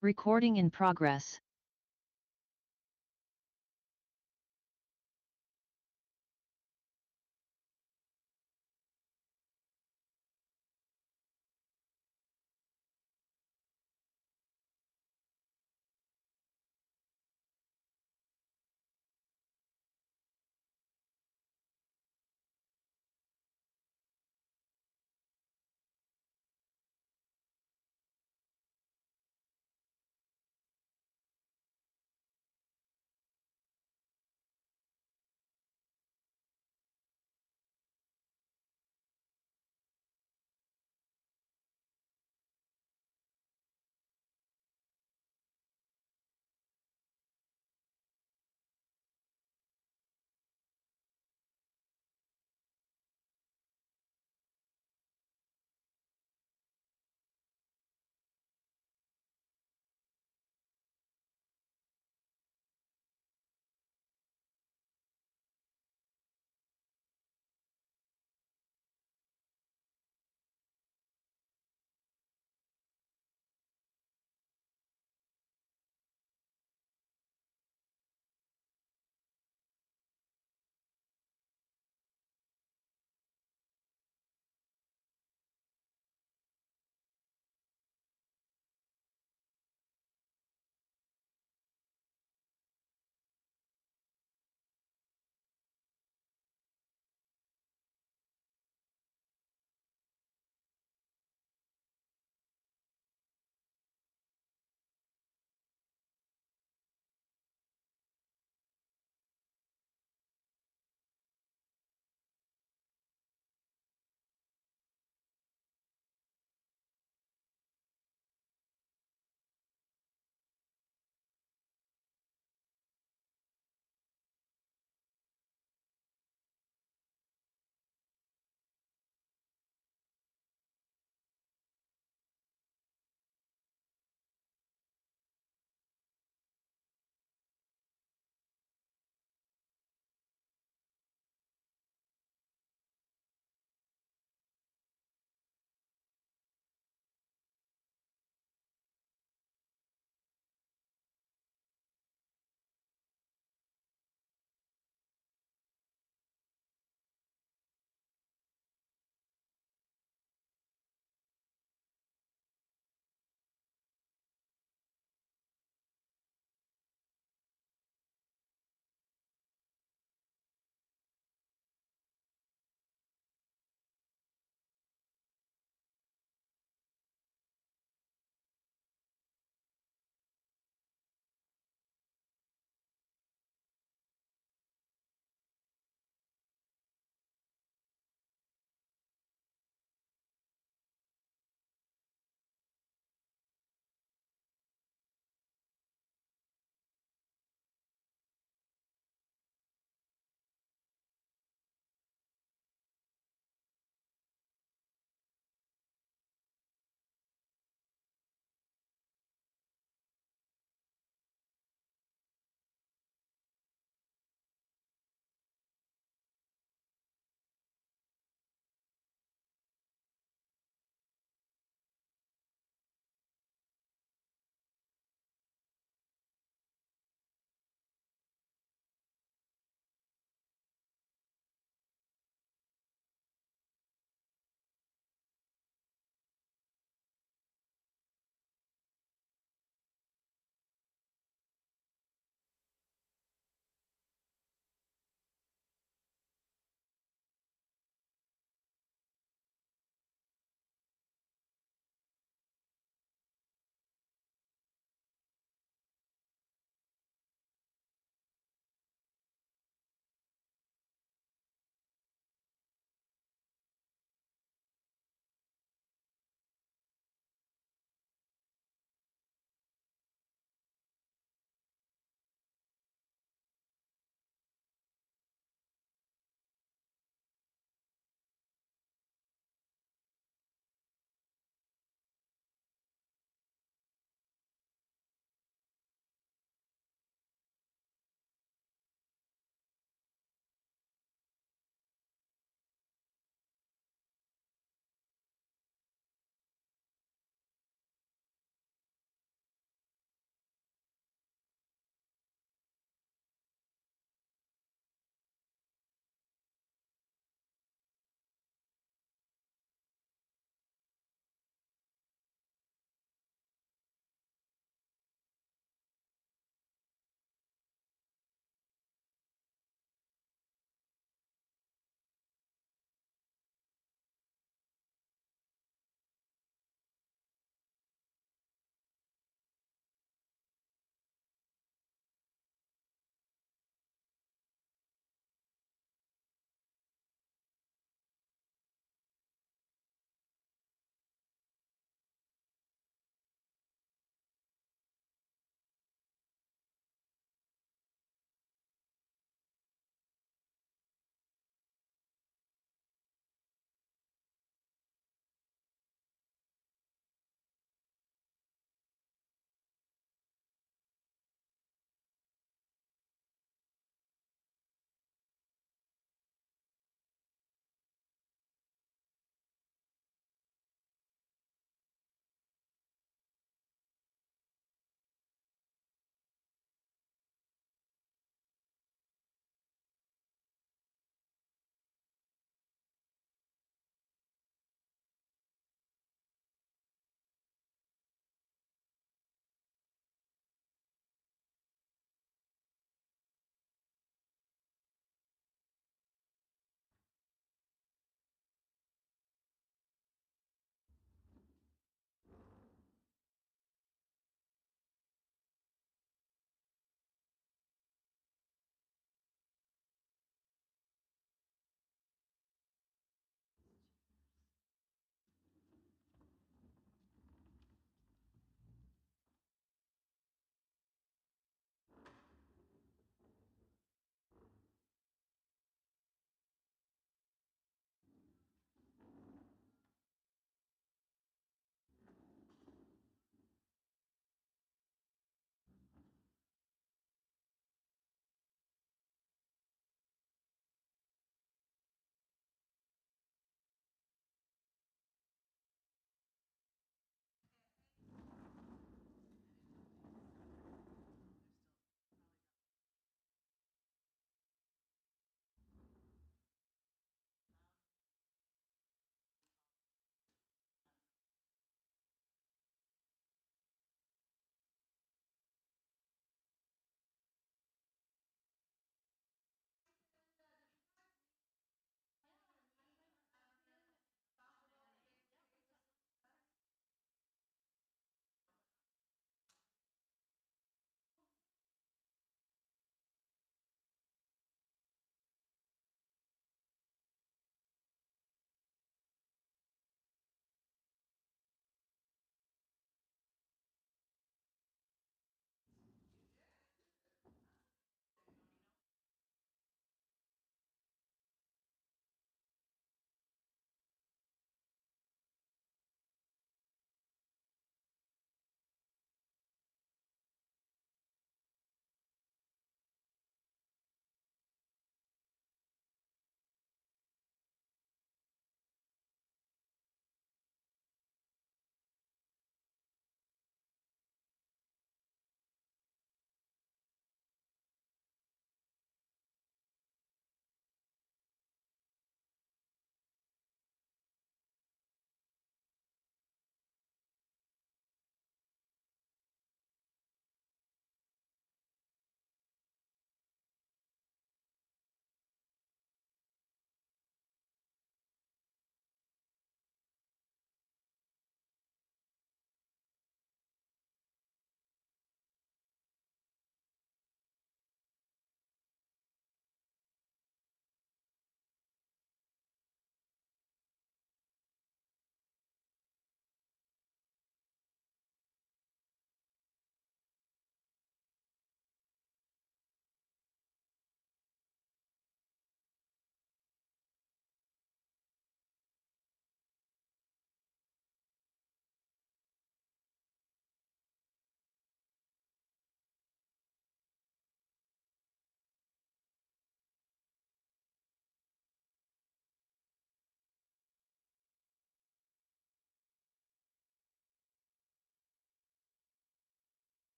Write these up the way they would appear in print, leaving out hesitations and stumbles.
Recording in progress.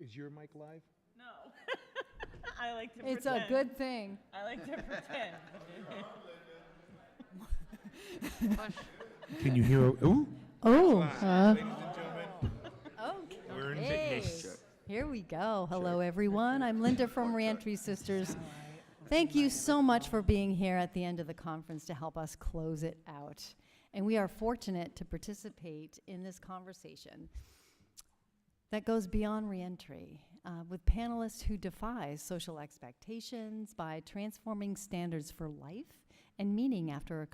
Is your mic live? No. I like to It's pretend. a good thing. I like to pretend. Can you hear? Ooh. Oh, Ladies and gentlemen, we're in okay. business. Here we go. Hello, everyone. I'm Linda from Reentry Sisters. Thank you so much for being here at the end of the conference to help us close it out. And we are fortunate to participate in this conversation that goes beyond reentry with panelists who defy social expectations by transforming standards for life and meaning after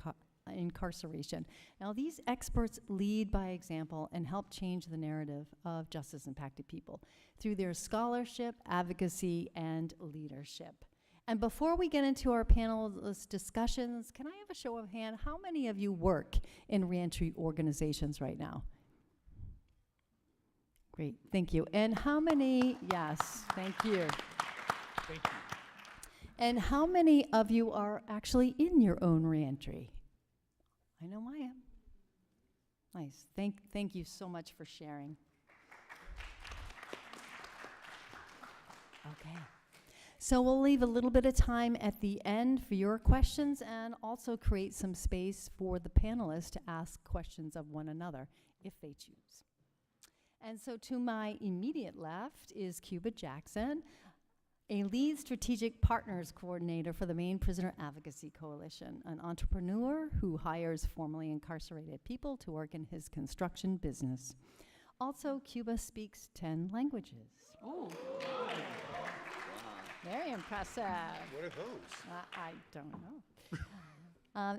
incarceration. Now, these experts lead by example and help change the narrative of justice-impacted people through their scholarship, advocacy, and leadership. And before we get into our panelist discussions, can I have a show of hand? How many of you work in reentry organizations right now? Great, thank you. And how many, yes, thank you. Thank you. And how many of you are actually in your own reentry? I know I am. Nice, thank you so much for sharing. Okay. So we'll leave a little bit of time at the end for your questions and also create some space for the panelists to ask questions of one another if they choose. And so to my immediate left is Cuba Jackson, a lead strategic partners coordinator for the Maine Prisoner Advocacy Coalition, an entrepreneur who hires formerly incarcerated people to work in his construction business. Also, Cuba speaks 10 languages. Oh. Very impressive. What are those? I don't know.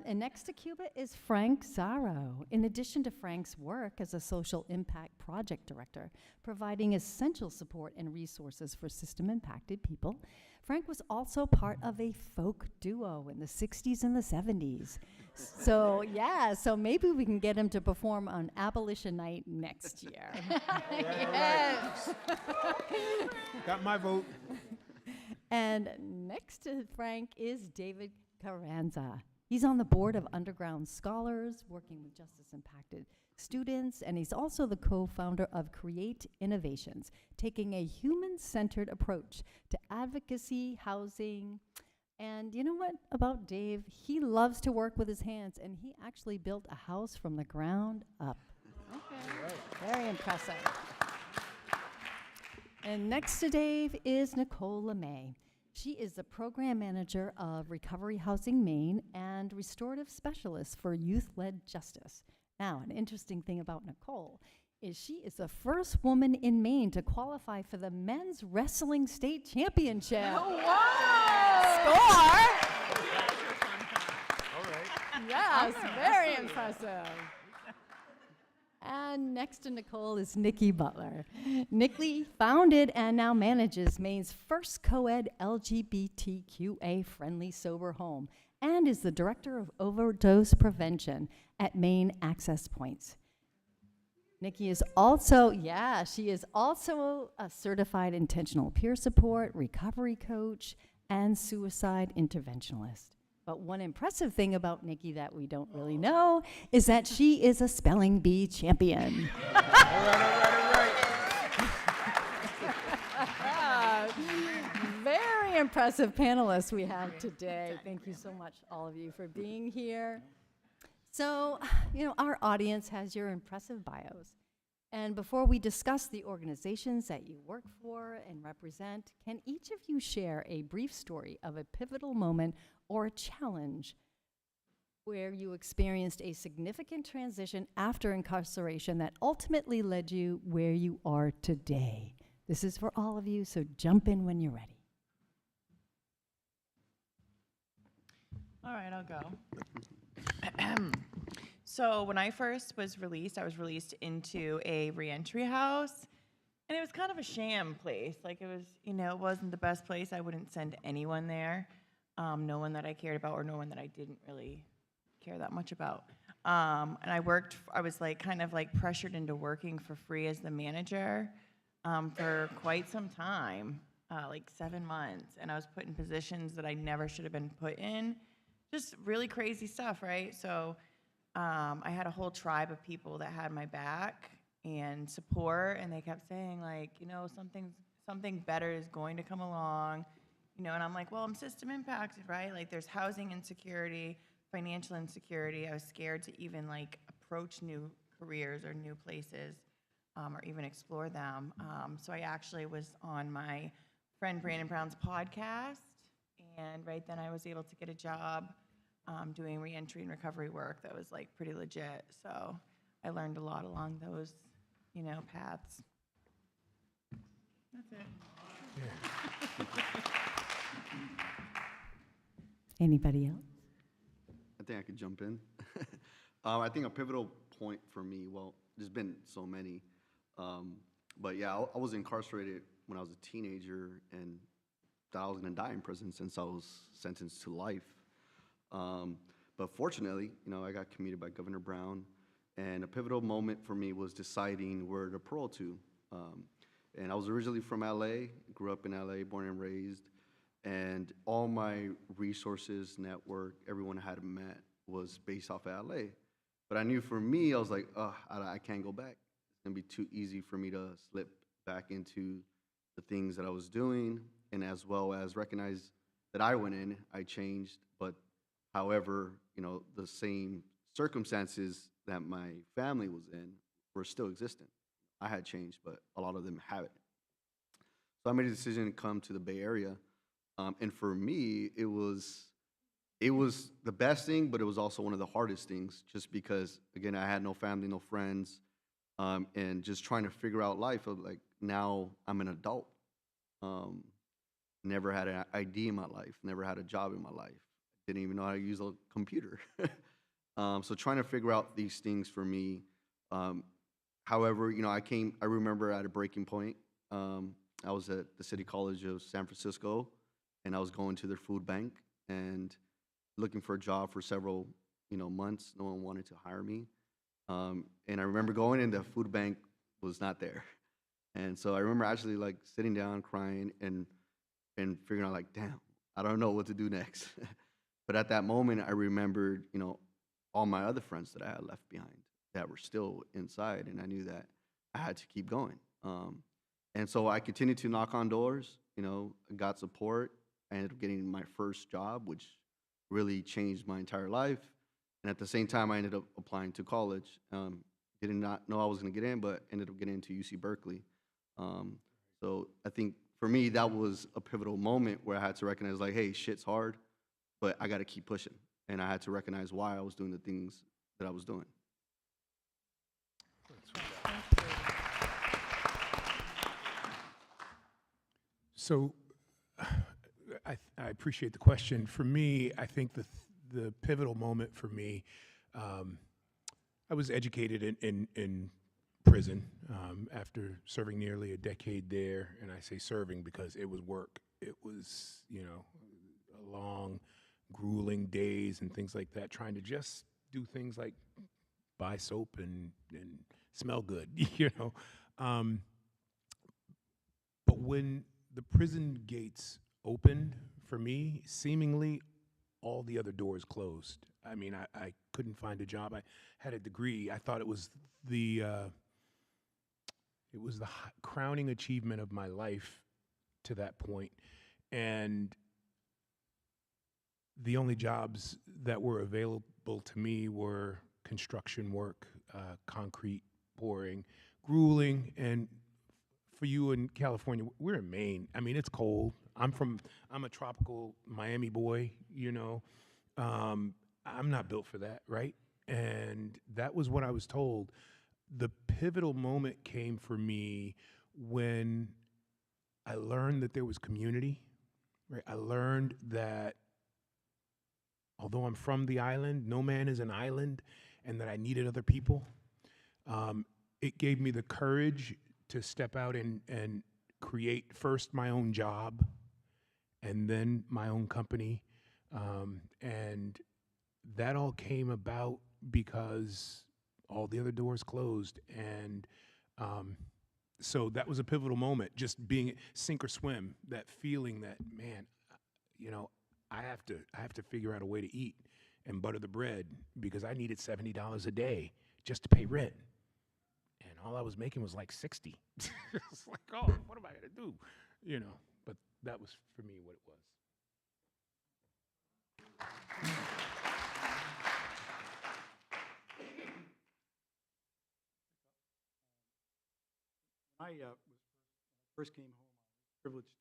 And next to Cuba is Frank Zaro. In addition to Frank's work as a social impact project director, providing essential support and resources for system-impacted people, Frank was also part of a folk duo in the 60s and the 70s. So, yeah, so maybe we can get him to perform on Abolition Night next year. Yes. Got my vote. And next to Frank is David Carranza. He's on the board of Underground Scholars, working with justice-impacted students, and he's also the co-founder of Create Innovations, taking a human-centered approach to advocacy, housing, and you know what about Dave? He loves to work with his hands, and he actually built a house from the ground up. Okay. Right. Very impressive. And next to Dave is Nicole LeMay. She is the program manager of Recovery Housing Maine and restorative specialist for youth-led justice. Now, an interesting thing about Nicole is she is the first woman in Maine to qualify for the men's wrestling state championship. Oh, wow! Score! All right. Yes, very impressive. And next to Nicole is Nikki Butler. Nikki founded and now manages Maine's first co-ed LGBTQA-friendly sober home and is the director of overdose prevention at Maine Access Points. Nikki is also, she is also a certified intentional peer support, recovery coach, and suicide interventionist. But one impressive thing about Nikki that we don't really know is that she is a spelling bee champion. All right. Very impressive panelists we have today. Thank you so much, all of you, for being here. So, our audience has your impressive bios. And before we discuss the organizations that you work for and represent, can each of you share a brief story of a pivotal moment or a challenge where you experienced a significant transition after incarceration that ultimately led you where you are today? This is for all of you, so jump in when you're ready. All right, I'll go. So when I first was released, I was released into a reentry house, and it was kind of a sham place. Like, it was, it wasn't the best place. I wouldn't send anyone there, no one that I cared about or no one that I didn't really care that much about. And I was kind of pressured into working for free as the manager for quite some time, like 7 months. And I was put in positions that I never should have been put in. Just really crazy stuff, right? So I had a whole tribe of people that had my back and support, and they kept saying, something better is going to come along, you know, and I'm like, well, I'm system impacted, right? Like there's housing insecurity, financial insecurity. I was scared to even like approach new careers or new places or even explore them. So I actually was on my friend Brandon Brown's podcast, and right then I was able to get a job doing reentry and recovery work that was like pretty legit. So I learned a lot along those, you know, paths. That's it. Anybody else? I think I could jump in. I think a pivotal point for me, well, there's been so many, but yeah, I was incarcerated when I was a teenager and thought I was gonna die in prison since I was sentenced to life. But fortunately, you know, I got commuted by Governor Brown, and a pivotal moment for me was deciding where to parole to. And I was originally from LA, grew up in LA, born and raised, and all my resources, network, everyone I had met was based off of LA. But I knew for me, I was like, I can't go back. It's gonna be too easy for me to slip back into the things that I was doing, and as well as recognize that I went in, I changed, but however, you know, the same circumstances that my family was in were still existent. I had changed, but a lot of them haven't. So I made a decision to come to the Bay Area, and for me, it was the best thing, but it was also one of the hardest things, just because again I had no family, no friends, and just trying to figure out life. Of like now I'm an adult, never had an ID in my life, never had a job in my life, didn't even know how to use a computer. So trying to figure out these things for me. However, you know, I remember at a breaking point. I was at the City College of San Francisco, and I was going to their food bank and looking for a job for several, you know, months. No one wanted to hire me. And I remember going in, the food bank was not there. And so I remember actually like sitting down, crying, and figuring out like, damn, I don't know what to do next. But at that moment, I remembered, you know, all my other friends that I had left behind that were still inside, and I knew that I had to keep going. And so I continued to knock on doors, you know, got support. I ended up getting my first job, which really changed my entire life. And at the same time, I ended up applying to college. Did not know I was going to get in, but ended up getting into UC Berkeley. So I think for me, that was a pivotal moment where I had to recognize, like, hey, shit's hard, but I got to keep pushing. And I had to recognize why I was doing the things that I was doing. So I appreciate the question. For me, I think the pivotal moment for me, I was educated in prison after serving nearly a decade there, and I say serving because it was work. It was, you know, long, grueling days and things like that, trying to just do things like buy soap and smell good, you know. But when the prison gates opened for me, seemingly all the other doors closed. I mean, I couldn't find a job. I had a degree. I thought it was the crowning achievement of my life to that point. And the only jobs that were available to me were construction work, concrete pouring, grueling. And for you in California, we're in Maine. I mean, it's cold. I'm a tropical Miami boy, you know. I'm not built for that, right? And that was what I was told. The pivotal moment came for me when I learned that there was community, right? I learned that although I'm from the island, no man is an island, and that I needed other people. It gave me the courage to step out and create first my own job and then my own company. And that all came about because all the other doors closed. And so that was a pivotal moment, just being sink or swim, that feeling that, man, you know, I have to figure out a way to eat and butter the bread because I needed $70 a day just to pay rent. And all I was making was like 60. It's like, oh, what am I gonna do? You know, but that was for me what it was. I first came home, I was privileged to.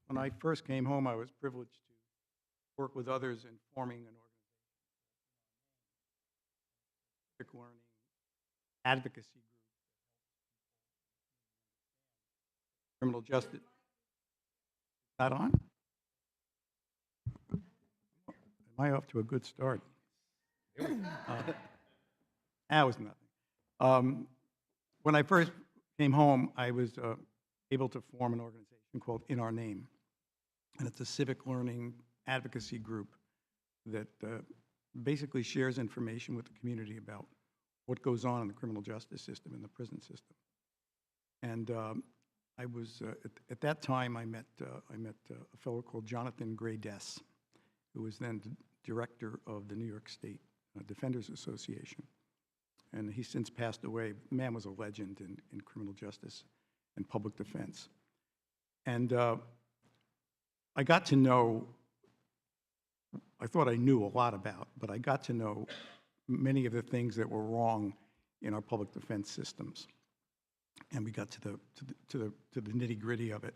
When I first came home, I was privileged to work with others in forming an organization, civic learning advocacy group, criminal justice. Not on? Am I off to a good start? That was nothing. When I first came home, I was able to form an organization called In Our Name. And it's a civic learning advocacy group that basically shares information with the community about what goes on in the criminal justice system and the prison system. And I was, at that time, I met a fellow called Jonathan Gray-Dess, who was then director of the New York State Defenders Association. And he's since passed away. The man was a legend in criminal justice and public defense. And I got to know, I thought I knew a lot about, but I got to know many of the things that were wrong in our public defense systems. And we got to the nitty-gritty of it.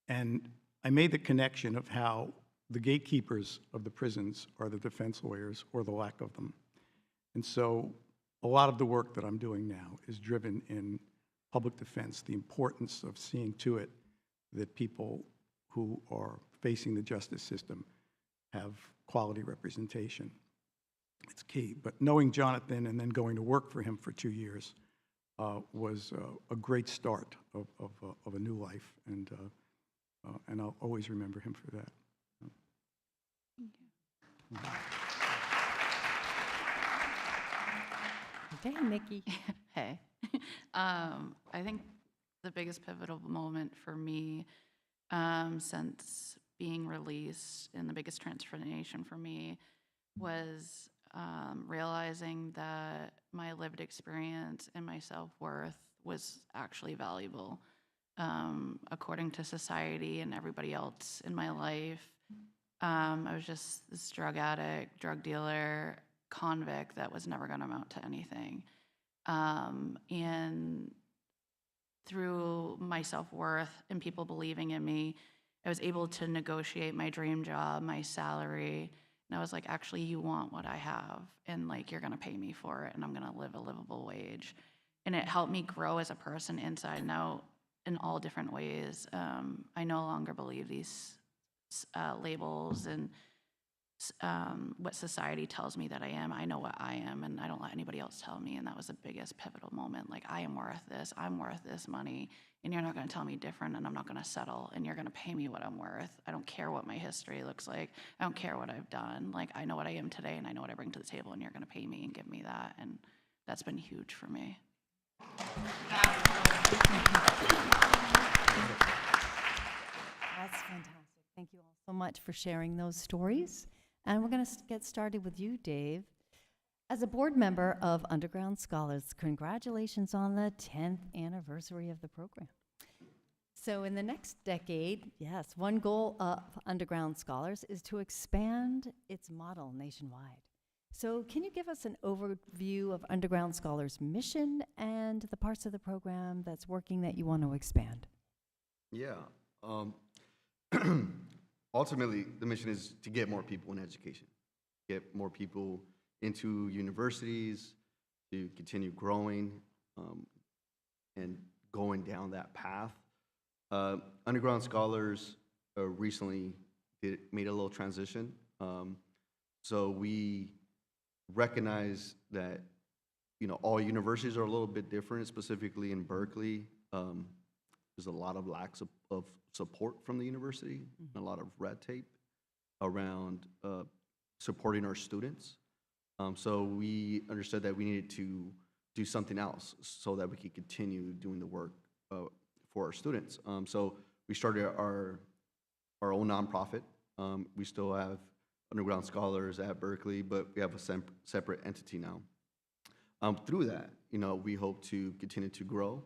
And I made the connection of how the gatekeepers of the prisons are the defense lawyers or the lack of them. And so a lot of the work that I'm doing now is driven in public defense, the importance of seeing to it that people who are facing the justice system have quality representation. It's key. But knowing Jonathan and then going to work for him for 2 years was a great start of a new life, and I'll always remember him for that. Okay, Nikki. Hey. I think the biggest pivotal moment for me since being released and the biggest transformation for me was realizing that my lived experience and my self-worth was actually valuable. According to society and everybody else in my life, I was just this drug addict, drug dealer, convict that was never going to amount to anything. And through my self-worth and people believing in me, I was able to negotiate my dream job, my salary, and I was like, actually, you want what I have, and like, you're gonna pay me for it, and I'm gonna live a livable wage. And it helped me grow as a person inside and out in all different ways. I no longer believe these labels and what society tells me that I am. I know what I am, and I don't let anybody else tell me. And that was the biggest pivotal moment. Like, I am worth this. I'm worth this money, and you're not going to tell me different, and I'm not going to settle, and you're going to pay me what I'm worth. I don't care what my history looks like. I don't care what I've done. Like, I know what I am today, and I know what I bring to the table, and you're going to pay me and give me that. And that's been huge for me. That's fantastic. Thank you all so much for sharing those stories. And we're going to get started with you, Dave. As a board member of Underground Scholars, congratulations on the 10th anniversary of the program. So in the next decade, yes, one goal of Underground Scholars is to expand its model nationwide. So can you give us an overview of Underground Scholars' mission and the parts of the program that's working that you want to expand? Yeah. Ultimately, the mission is to get more people in education, get more people into universities, to continue growing and going down that path. Underground Scholars recently made a little transition. So we recognize that, you know, all universities are a little bit different, specifically in Berkeley. There's a lot of lacks of support from the university, and a lot of red tape around supporting our students. So we understood that we needed to do something else so that we could continue doing the work for our students. So we started our own nonprofit We still have underground scholars at Berkeley, but we have a separate entity now. Through that, we hope to continue to grow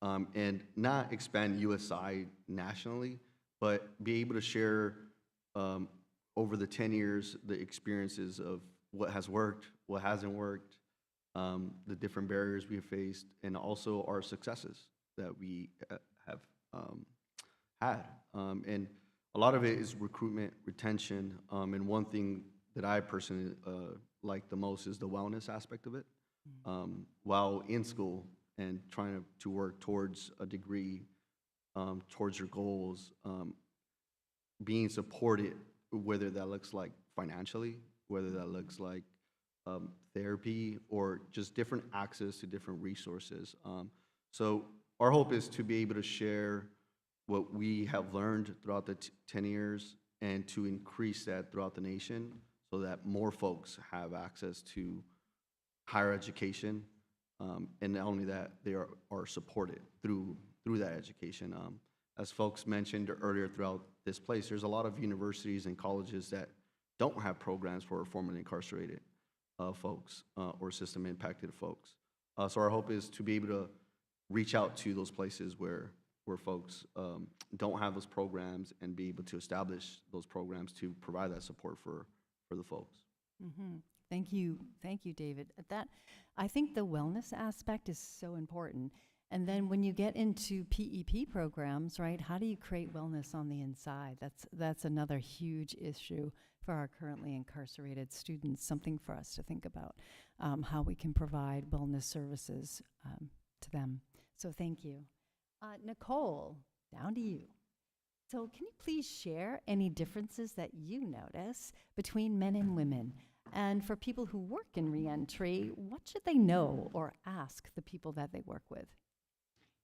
and not expand USI nationally, but be able to share over the 10 years the experiences of what has worked, what hasn't worked, the different barriers we have faced, and also our successes that we have had. And a lot of it is recruitment, retention, and one thing that I personally like the most is the wellness aspect of it. While in school and trying to work towards a degree, towards your goals, being supported, whether that looks like financially, whether that looks like therapy, or just different access to different resources. So our hope is to be able to share what we have learned throughout the 10 years and to increase that throughout the nation so that more folks have access to higher education, and not only that, they are supported through that education. As folks mentioned earlier throughout this place, there's a lot of universities and colleges that don't have programs for formerly incarcerated folks or system impacted folks. So our hope is to be able to reach out to those places where folks don't have those programs and be able to establish those programs to provide that support for the folks. Mm-hmm. Thank you, David. I think the wellness aspect is so important. And then when you get into PEP programs, right, how do you create wellness on the inside? That's another huge issue for our currently incarcerated students, something for us to think about, how we can provide wellness services to them. So thank you. Nicole, down to you. So can you please share any differences that you notice between men and women? And for people who work in reentry, what should they know or ask the people that they work with?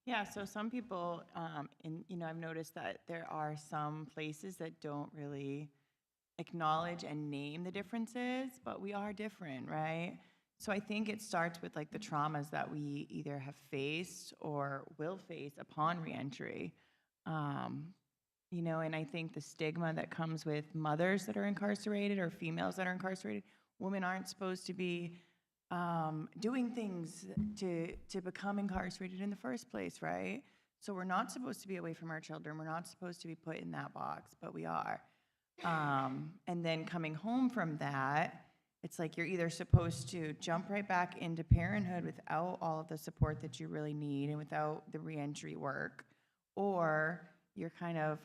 Yeah, so some people, I've noticed that there are some places that don't really acknowledge and name the differences, but we are different, right? So I think it starts with like the traumas that we either have faced or will face upon reentry. And I think the stigma that comes with mothers that are incarcerated or females that are incarcerated, women aren't supposed to be doing things to become incarcerated in the first place, right? So we're not supposed to be away from our children. We're not supposed to be put in that box, but we are. And then coming home from that, it's like you're either supposed to jump right back into parenthood without all of the support that you really need and without the reentry work, or you're kind of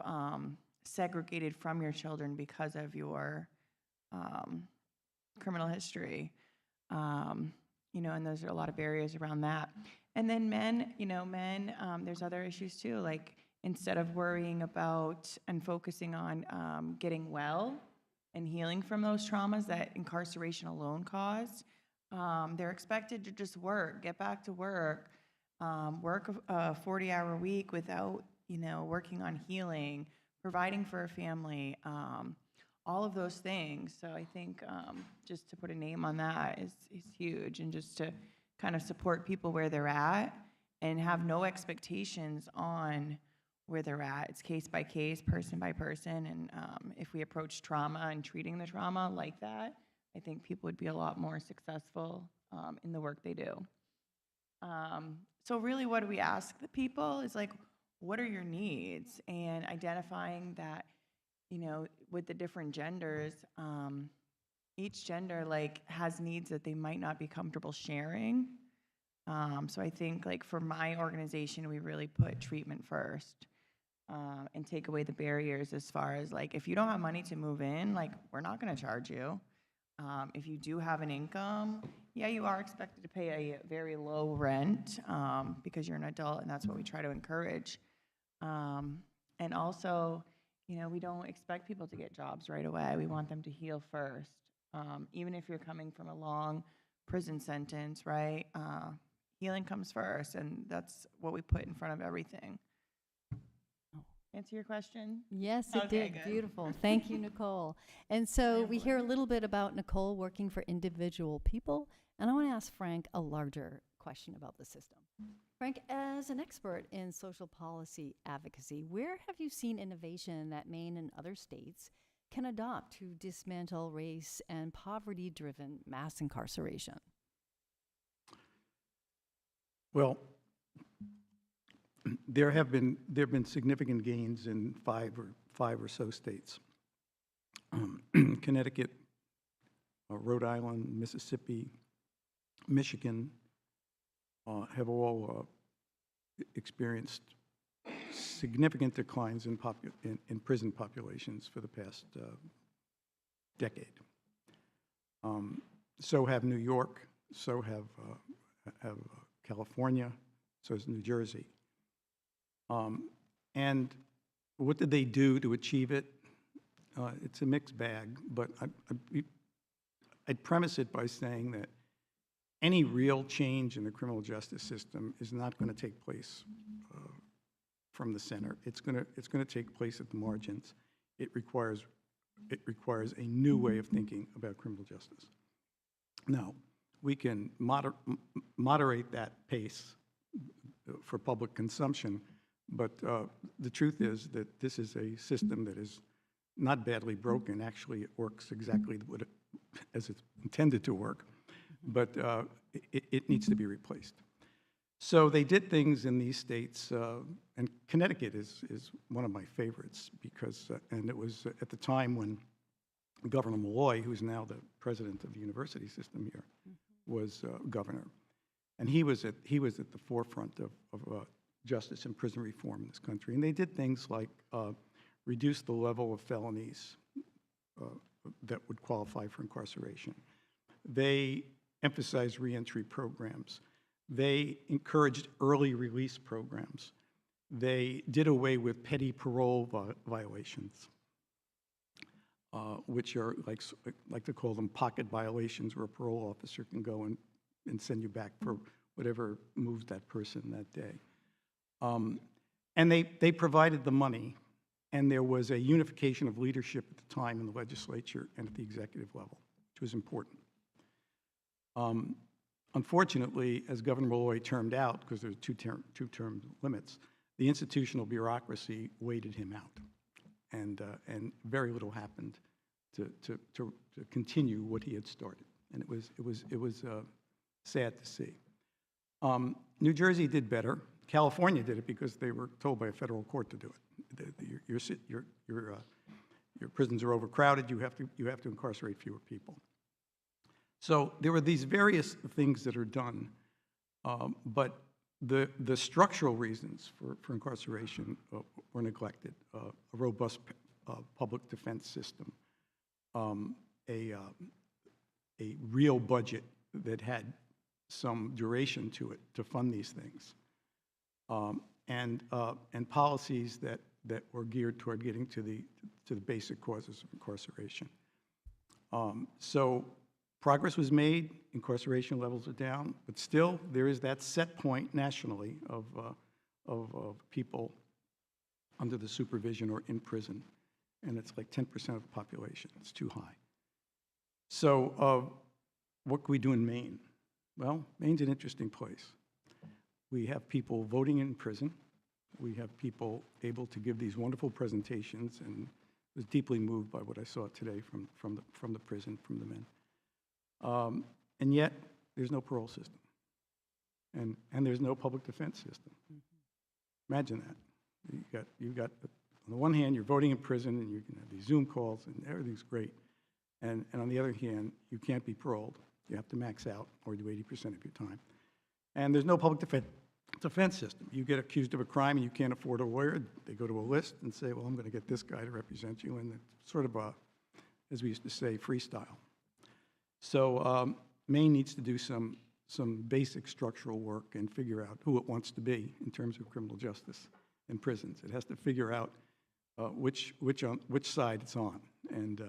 segregated from your children because of your criminal history. And those are a lot of barriers around that. And then men, there's other issues too, like instead of worrying about and focusing on getting well and healing from those traumas that incarceration alone caused, they're expected to just get back to work, work a 40-hour week without, working on healing, providing for a family, all of those things. So I think just to put a name on that is huge, and just to kind of support people where they're at and have no expectations on where they're at. It's case by case, person by person, and if we approach trauma and treating the trauma like that, I think people would be a lot more successful in the work they do. So really what do we ask the people is like, what are your needs? And identifying that, with the different genders, each gender has needs that they might not be comfortable sharing. So I think for my organization, we really put treatment first, and take away the barriers as far as if you don't have money to move in, we're not going to charge you. If you do have an income, yeah, you are expected to pay a very low rent because you're an adult, and that's what we try to encourage. And also, we don't expect people to get jobs right away. We want them to heal first. Even if you're coming from a long prison sentence, right? Healing comes first, and that's what we put in front of everything. Answer your question? Yes, it Okay, did. good. Beautiful. Thank you, Nicole. And so we hear a little bit about Nicole working for individual people, and I want to ask Frank a larger question about the system. Frank, as an expert in social policy advocacy, where have you seen innovation that Maine and other states can adopt to dismantle race and poverty-driven mass incarceration? Well, there have been significant gains in five or so states. Connecticut, Rhode Island, Mississippi, Michigan have all experienced significant declines in prison populations for the past decade. So have New York, so have California, so has New Jersey. And what did they do to achieve it? It's a mixed bag, but I'd premise it by saying that any real change in the criminal justice system is not going to take place from the center. It's going to take place at the margins. It requires a new way of thinking about criminal justice. Now, we can moderate that pace for public consumption, but the truth is that this is a system that is not badly broken. Actually, it works exactly as it's intended to work, but it needs to be replaced. So they did things in these states, and Connecticut is one of my favorites because, and it was at the time when Governor Malloy, who's now the president of the university system here, was governor, and he was at the forefront of justice and prison reform in this country. And they did things like reduce the level of felonies that would qualify for incarceration. They emphasized reentry programs. They encouraged early release programs. They did away with petty parole violations, which are like to call them pocket violations, where a parole officer can go and send you back for whatever moved that person that day. And they provided the money, and there was a unification of leadership at the time in the legislature and at the executive level, which was important. Unfortunately, as Governor Malloy termed out, because there's two-term limits, the institutional bureaucracy waited him out, and very little happened to continue what he had started, and it was sad to see. New Jersey did better. California did it because they were told by a federal court to do it. Your prisons are overcrowded. You have to incarcerate fewer people. So there were these various things that are done, but the structural reasons for incarceration were neglected. A robust public defense system, a real budget that had some duration to it to fund these things, and policies that were geared toward getting to the basic causes of incarceration. So progress was made, incarceration levels are down, but still there is that set point nationally of people under the supervision or in prison, and it's like 10% of the population. It's too high. So what can we do in Maine? Well, Maine's an interesting place. We have people voting in prison. We have people able to give these wonderful presentations, and I was deeply moved by what I saw today from the prison, from the men. And yet, there's no parole system, and there's no public defense system. Imagine that. You've got on the one hand, you're voting in prison, and you can have these Zoom calls, and everything's great. And on the other hand, you can't be paroled. You have to max out or do 80% of your time. And there's no public defense system. You get accused of a crime and you can't afford a lawyer, they go to a list and say, well, I'm going to get this guy to represent you, and it's sort of as we used to say, freestyle. So Maine needs to do some basic structural work and figure out who it wants to be in terms of criminal justice and prisons. It has to figure out which side it's on, and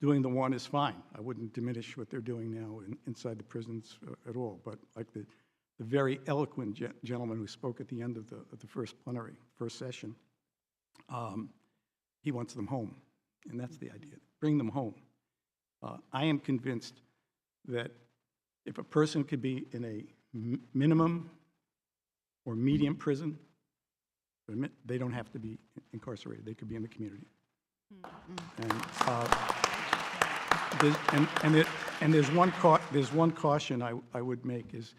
doing the one is fine. I wouldn't diminish what they're doing now inside the prisons at all, but like the very eloquent gentleman who spoke at the end of the first session, he wants them home, and that's the idea. Bring them home. I am convinced that if a person could be in a minimum or medium prison, they don't have to be incarcerated. They could be in the community. And, there's one caution I would make is,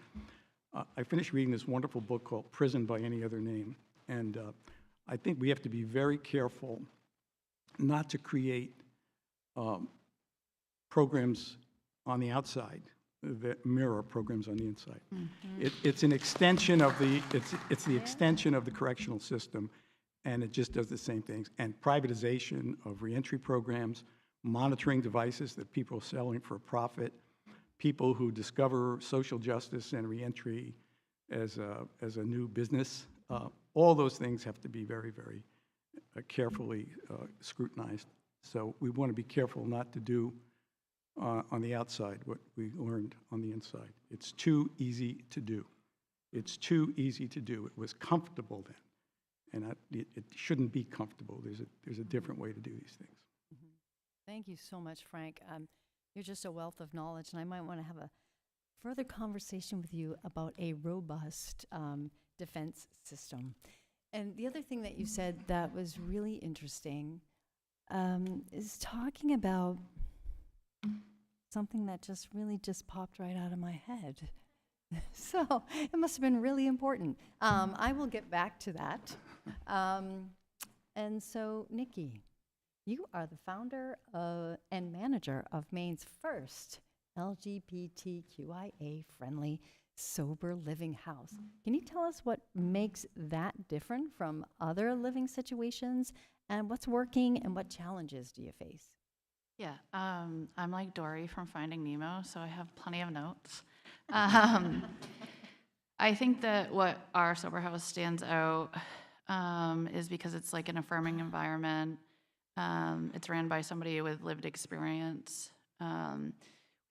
I finished reading this wonderful book called Prison by Any Other Name, and I think we have to be very careful not to create programs on the outside that mirror programs on the inside. It's an extension of it's the extension of the correctional system, and it just does the same things. And privatization of reentry programs, monitoring devices that people are selling for a profit, people who discover social justice and reentry as a new business. All those things have to be very, very carefully scrutinized. So we want to be careful not to do on the outside what we learned on the inside. It's too easy to do. It's too easy to do. It was comfortable then, and it shouldn't be comfortable. There's a different way to do these things. Thank you so much, Frank. You're just a wealth of knowledge, and I might want to have a further conversation with you about a robust defense system. And the other thing that you said that was really interesting is talking about something that just really just popped right out of my head. So it must have been really important. I will get back to that. And so, Nikki, you are the founder and manager of Maine's first LGBTQIA-friendly sober living house. Can you tell us what makes that different from other living situations, and what's working and what challenges do you face? Yeah, I'm like Dory from Finding Nemo, so I have plenty of notes. I think that what our sober house stands out is because it's like an affirming environment. It's ran by somebody with lived experience.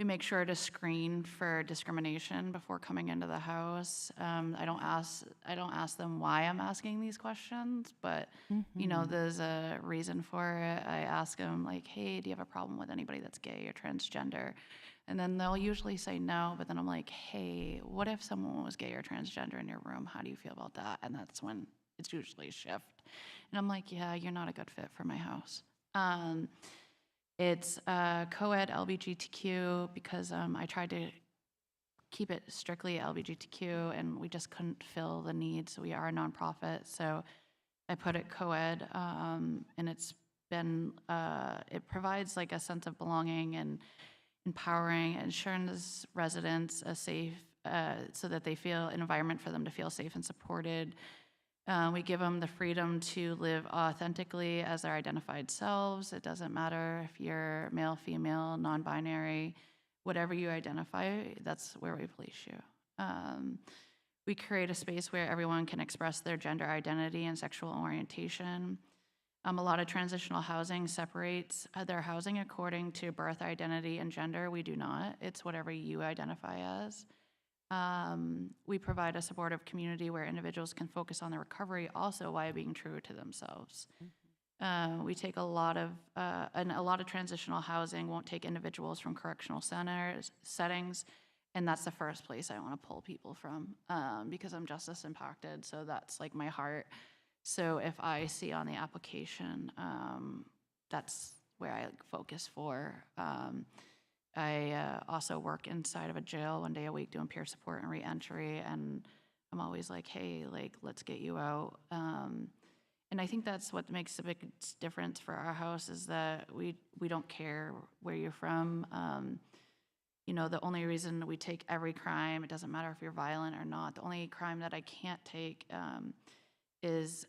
We make sure to screen for discrimination before coming into the house. I don't ask them why I'm asking these questions, but you know, there's a reason for it. I ask them like, "Hey, do you have a problem with anybody that's gay or transgender?" And then they'll usually say no, but then I'm like, "Hey, what if someone was gay or transgender in your room? How do you feel about that?" And that's when it's usually a shift. And I'm like, "Yeah, you're not a good fit for my house." It's co-ed LGBTQ because I tried to keep it strictly LGBTQ, and we just couldn't fill the need. So we are a nonprofit, so I put it co-ed, and it's been it provides like a sense of belonging and empowering, ensuring residents a safe, so that they feel an environment for them to feel safe and supported. We give them the freedom to live authentically as their identified selves. It doesn't matter if you're male, female, non-binary, whatever you identify, that's where we place you. We create a space where everyone can express their gender identity and sexual orientation. A lot of transitional housing separates their housing according to birth identity and gender. We do not. It's whatever you identify as. We provide a supportive community where individuals can focus on their recovery also while being true to themselves. We take a lot of transitional housing won't take individuals from correctional settings, and that's the first place I want to pull people from because I'm justice impacted, so that's like my heart. So if I see on the application, that's where I focus for. I also work inside of a jail 1 day a week doing peer support and reentry, and I'm always like, hey, like, let's get you out. And I think that's what makes the big difference for our house is that we don't care where you're from. You know, the only reason we take every crime, it doesn't matter if you're violent or not, the only crime that I can't take is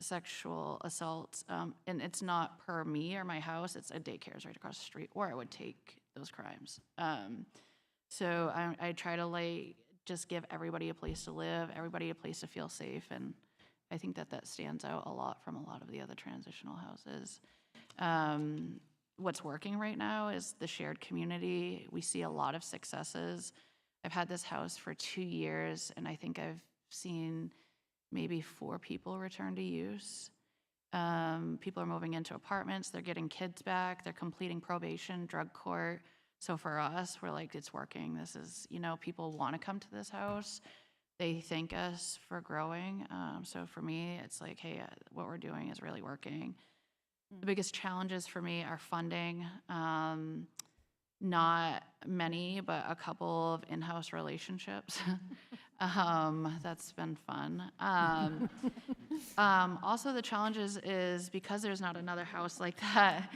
sexual assaults, and it's not per me or my house, it's a daycare's right across the street, or I would take those crimes. So I try to just give everybody a place to live, everybody a place to feel safe, and I think that stands out a lot from a lot of the other transitional houses. What's working right now is the shared community. We see a lot of successes. I've had this house for 2 years, and I think I've seen maybe 4 people return to use. People are moving into apartments, they're getting kids back, they're completing probation, drug court. So for us, we're like, it's working. This is, you know, people want to come to this house. They thank us for growing. So for me, it's like, hey, what we're doing is really working. The biggest challenges for me are funding. Not many, but a couple of in-house relationships. That's been fun. Also, the challenges is because there's not another house like that.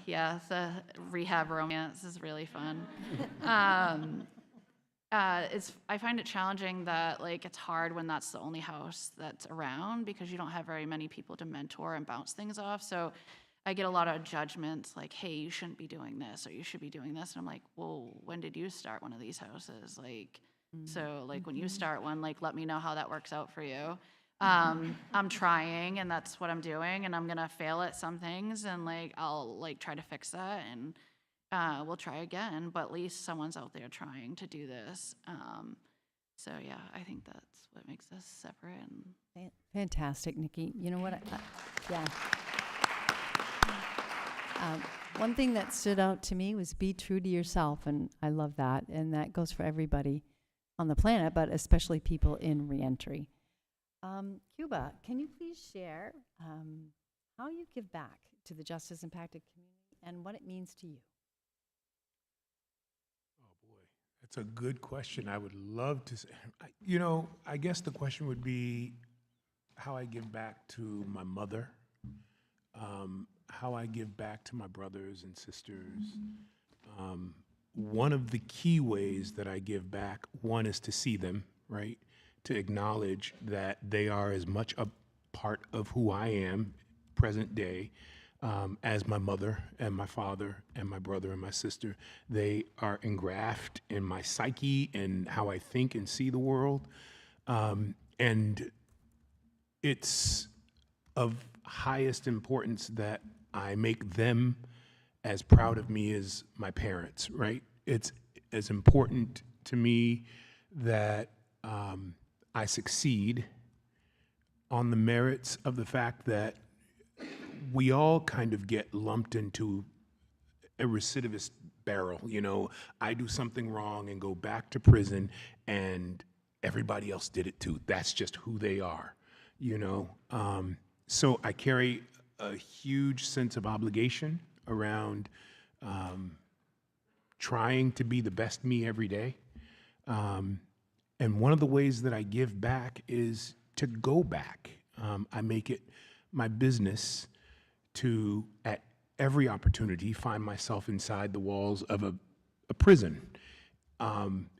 Yeah, the rehab romance is really fun. I find it challenging that like it's hard when that's the only house that's around because you don't have very many people to mentor and bounce things off. So I get a lot of judgments like, hey, you shouldn't be doing this or you should be doing this. And I'm like, well, when did you start one of these houses? Like, so like when you start one, like let me know how that works out for you. I'm trying and that's what I'm doing and I'm gonna fail at some things and like I'll like try to fix that and we'll try again, but at least someone's out there trying to do this. So yeah, I think that's what makes us separate. And Fantastic, Nikki. You know what? Yeah. One thing that stood out to me was be true to yourself, and I love that. And that goes for everybody on the planet, but especially people in reentry. Cuba, can you please share how you give back to the justice impacted community and what it means to you? That's a good question. I would love to say, I guess the question would be how I give back to my mother, how I give back to my brothers and sisters. One of the key ways that I give back, one is to see them, right? To acknowledge that they are as much a part of who I am, present day, as my mother and my father and my brother and my sister. They are engrafted in my psyche and how I think and see the world. And it's of highest importance that I make them as proud of me as my parents, right? It's as important to me that I succeed on the merits of the fact that we all kind of get lumped into a recidivist barrel. I do something wrong and go back to prison and everybody else did it too. That's just who they are, So I carry a huge sense of obligation around trying to be the best me every day. And one of the ways that I give back is to go back. I make it my business to, at every opportunity, find myself inside the walls of a prison.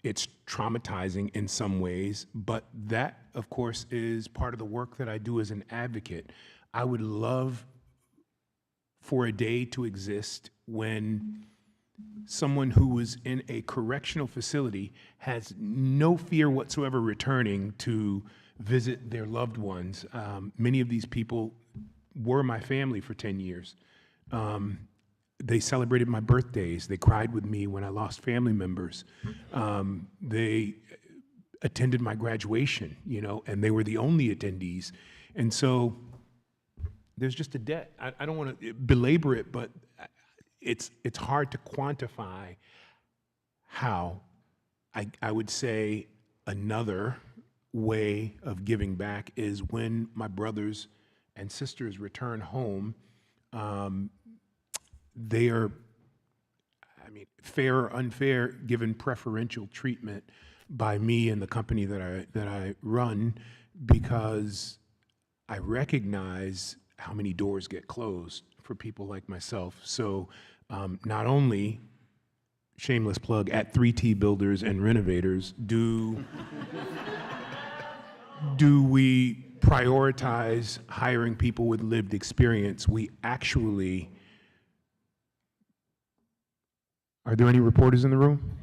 It's traumatizing in some ways, but that, of course, is part of the work that I do as an advocate. I would love for a day to exist when someone who was in a correctional facility has no fear whatsoever returning to visit their loved ones. Many of these people were my family for 10 years. They celebrated my birthdays. They cried with me when I lost family members. They attended my graduation, and they were the only attendees. And so there's just a debt. I don't want to belabor it, but it's hard to quantify how. I would say another way of giving back is when my brothers and sisters return home. They are, fair or unfair, given preferential treatment by me and the company that I run, because I recognize how many doors get closed for people like myself. So not only, shameless plug, at 3T Builders and Renovators, do we prioritize hiring people with lived experience, we actually, are there any reporters in the room?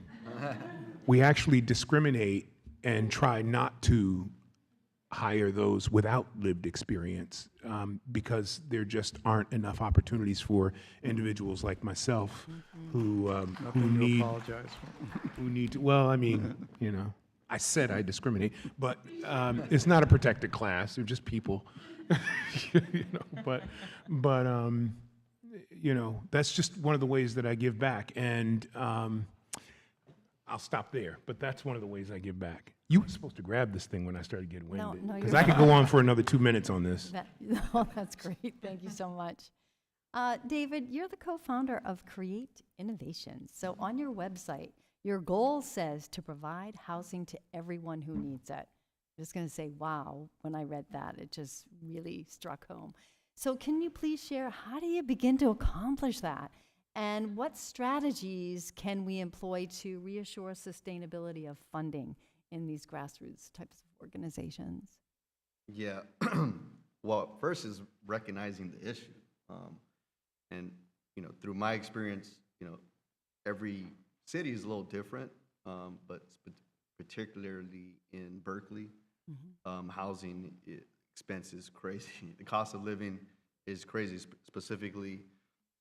We actually discriminate and try not to hire those without lived experience because there just aren't enough opportunities for individuals like myself who Nothing to need apologize for. who need to. Well, I said I discriminate, but it's not a protected class. They're just people, But that's just one of the ways that I give back. And I'll stop there, but that's one of the ways I give back. You were supposed to grab this thing when I started getting No, winded. no, Because you're I could go on for another 2 minutes on this. Oh, that's great. Thank you so much. David, you're the co-founder of Create Innovations. So on your website, your goal says to provide housing to everyone who needs it. I'm just going to say, wow, when I read that, it just really struck home. So can you please share, how do you begin to accomplish that? And what strategies can we employ to reassure sustainability of funding in these grassroots types of organizations? Yeah. Well, first is recognizing the issue. And, through my experience, every city is a little different, but particularly in Berkeley, housing expense is crazy. The cost of living is crazy, specifically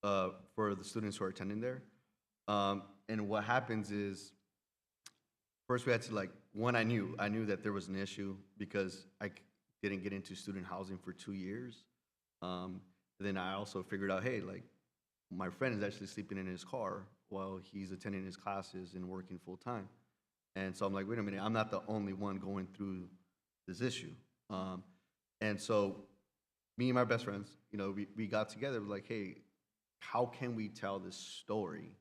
for the students who are attending there. And what happens is, first we had to I knew that there was an issue because I didn't get into student housing for 2 years. Then I also figured out, hey, my friend is actually sleeping in his car while he's attending his classes and working full time. And so I'm like, wait a minute, I'm not the only one going through this issue. And so me and my best friends, we got together, like, hey, how can we tell this story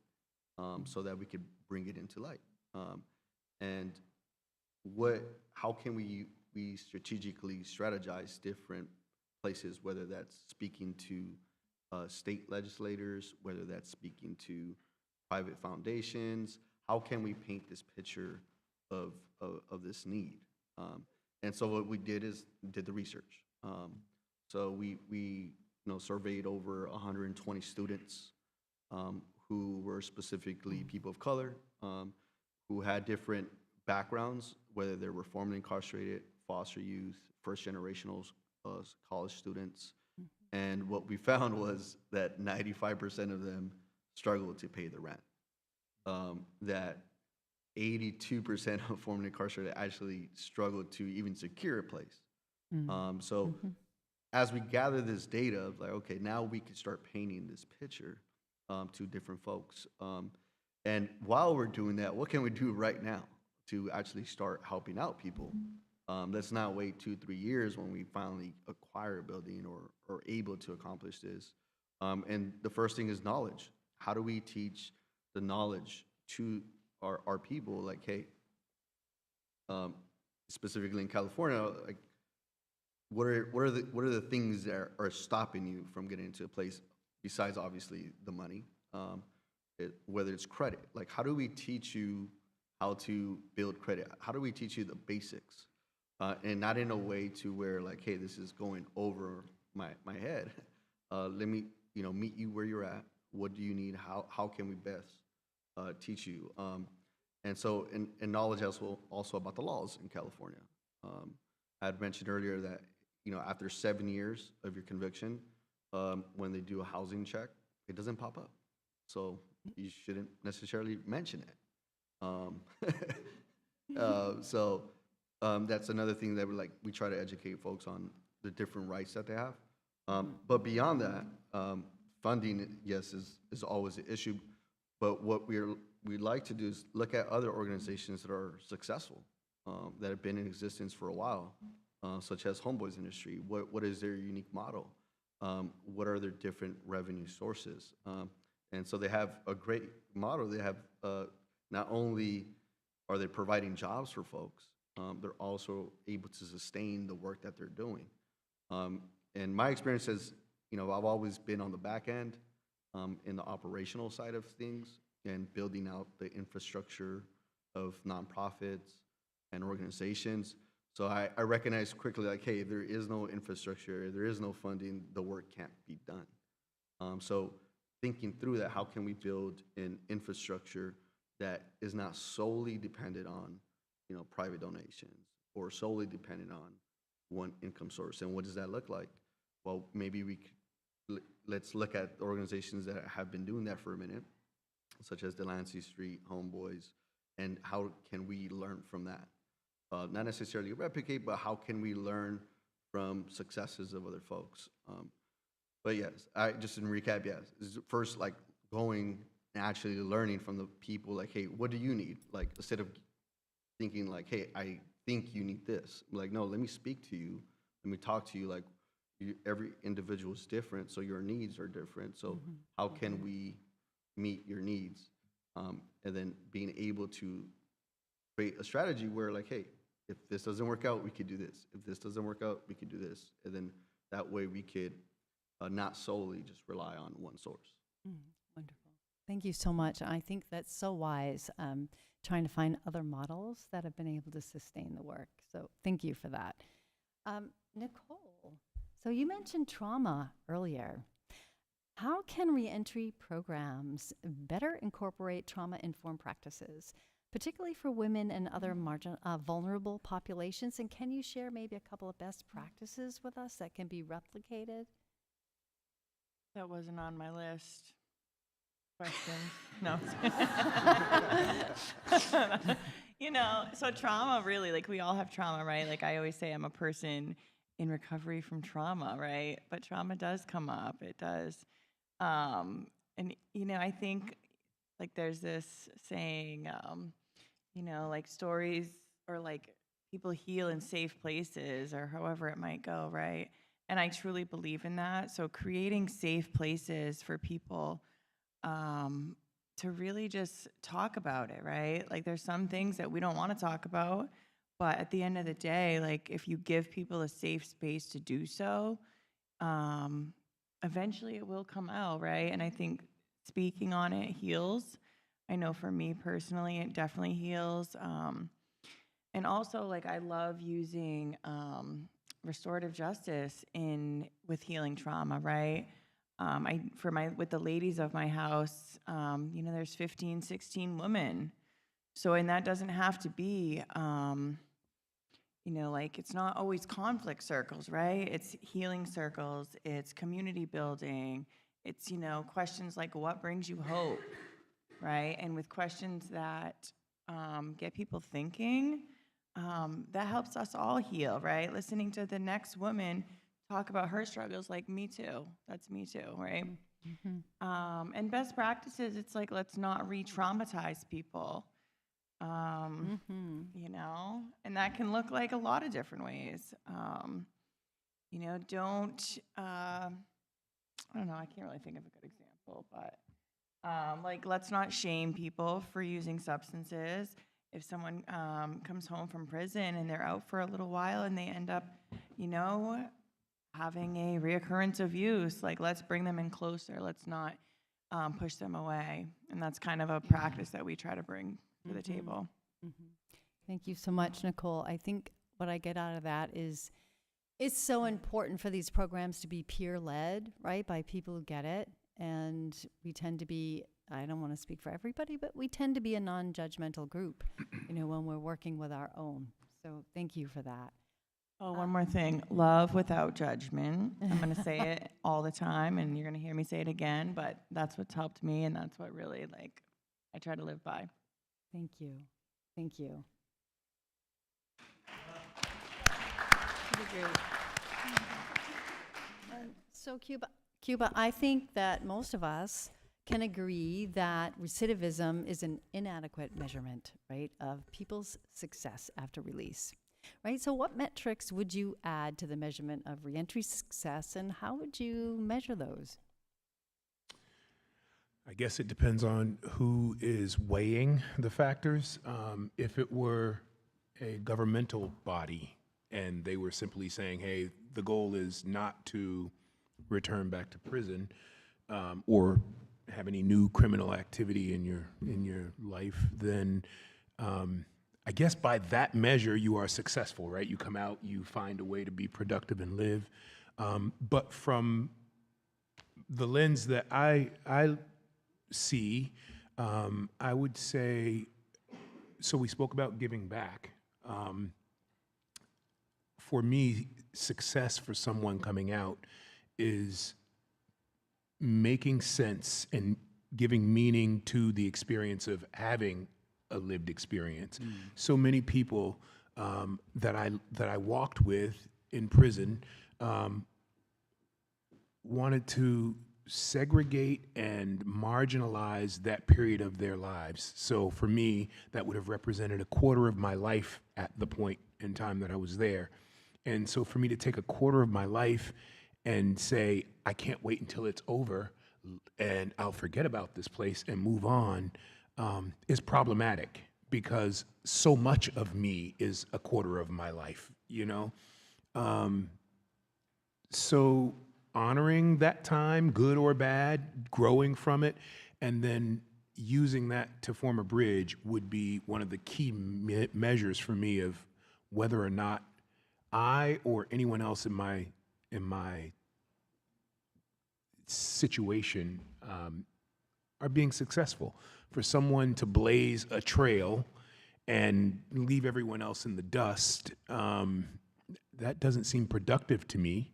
so that we could bring it into light? And how can we strategically strategize different places, whether that's speaking to state legislators, whether that's speaking to private foundations? How can we paint this picture of this need? And so what we did is did the research. So we surveyed over 120 students who were specifically people of color, who had different backgrounds, whether they were formerly incarcerated, foster youth, first generational college students. And what we found was that 95% of them struggled to pay the rent. That 82% of formerly incarcerated actually struggled to even secure a place. So as we gather this data of okay, now we can start painting this picture to different folks. And while we're doing that, what can we do right now to actually start helping out people? Let's not wait 2-3 years when we finally acquire a building or able to accomplish this. And the first thing is knowledge. How do we teach the knowledge to our people? Like, hey, specifically in California, what are the things that are stopping you from getting into a place besides obviously the money? Whether it's credit, how do we teach you how to build credit? How do we teach you the basics? And not in a way to where hey, this is going over my head. Let me meet you where you're at. What do you need? How can we best teach you? And so, and knowledge also about the laws in California. I had mentioned earlier that after 7 years of your conviction, when they do a housing check, it doesn't pop up. So you shouldn't necessarily mention it. So that's another thing that we try to educate folks on the different rights that they have. But beyond that, funding, yes, is always an issue. But what we'd like to do is look at other organizations that are successful, that have been in existence for a while, such as Homeboys Industry. What is their unique model? What are their different revenue sources? And so they have a great model. They have not only are they providing jobs for folks, they're also able to sustain the work that they're doing. And my experience is, I've always been on the back end, in the operational side of things and building out the infrastructure of nonprofits and organizations. So I recognize quickly, hey, if there is no infrastructure, if there is no funding, the work can't be done. So thinking through that, how can we build an infrastructure that is not solely dependent on private donations or solely dependent on one income source? And what does that look like? Well, maybe let's look at organizations that have been doing that for a minute, such as Delancey Street, Homeboys, and how can we learn from that? Not necessarily replicate, but how can we learn from successes of other folks? But yes, just in recap, yes, first going and actually learning from the people, like, hey, what do you need? Like, instead of thinking like, hey, I think you need this. I'm like, no, let me speak to you. Let me talk to you. Like, every individual is different, so your needs are different. So how can we meet your needs? And then being able to create a strategy where, like, hey, if this doesn't work out, we could do this. If this doesn't work out, we could do this. And then that way we could not solely just rely on one source. Wonderful. Thank you so much. I think that's so wise, trying to find other models that have been able to sustain the work. So thank you for that. Nicole, so you mentioned trauma earlier. How can reentry programs better incorporate trauma-informed practices, particularly for women and other vulnerable populations? And can you share maybe a couple of best practices with us that can be replicated? That wasn't on my list. Questions? No. You know, so trauma really, like we all have trauma, right? Like I always say, I'm a person in recovery from trauma, right? But trauma does come up. It does. And, you know, I think like there's this saying, you know, like stories or like people heal in safe places or however it might go, right? And I truly believe in that. So creating safe places for people to really just talk about it, right? Like there's some things that we don't want to talk about, but at the end of the day, like if you give people a safe space to do so, eventually it will come out, right? And I think speaking on it heals. I know for me personally, it definitely heals. And also, like I love using restorative justice with healing trauma, right? With the ladies of my house, you know, there's 15, 16 women. So, and that doesn't have to be, you know, like it's not always conflict circles, right? It's healing circles, it's community building, it's, you know, questions like what brings you hope, right? And with questions that get people thinking, that helps us all heal, right? Listening to the next woman talk about her struggles, like me too. That's me too, right? And best practices, it's like, let's not re-traumatize people, you know? And that can look like a lot of different ways. You know, I don't know, I can't really think of a good example, but like, let's not shame people for using substances. If someone comes home from prison and they're out for a little while and they end up, you know, having a reoccurrence of use, like let's bring them in closer. Let's not push them away. And that's kind of a practice that we try to bring to the table. Thank you so much, Nicole. I think what I get out of that is it's so important for these programs to be peer-led, right, by people who get it. And we tend to be, I don't want to speak for everybody, but we tend to be a non-judgmental group, you know, when we're working with our own. So thank you for that. Oh, one more thing. Love without judgment. I'm going to say it all the time, and you're going to hear me say it again, but that's what's helped me, and that's what really, like, I try to live by. Thank you. Thank you. So Cuba, I think that most of us can agree that recidivism is an inadequate measurement, right, of people's success after release. Right, so what metrics would you add to the measurement of reentry success, and how would you measure those? I guess it depends on who is weighing the factors. If it were a governmental body and they were simply saying, hey, the goal is not to return back to prison or have any new criminal activity in your life, then I guess by that measure, you are successful, right? You come out, you find a way to be productive and live. But from the lens that I see, I would say, so we spoke about giving back. For me, success for someone coming out is making sense and giving meaning to the experience of having a lived experience. So many people that I walked with in prison wanted to segregate and marginalize that period of their lives. So for me, that would have represented a quarter of my life at the point in time that I was there. And so for me to take a quarter of my life and say, I can't wait until it's over and I'll forget about this place and move on, is problematic because so much of me is a quarter of my life, you know? So honoring that time, good or bad, growing from it, and then using that to form a bridge would be one of the key measures for me of whether or not I or anyone else in my situation are being successful. For someone to blaze a trail and leave everyone else in the dust, that doesn't seem productive to me.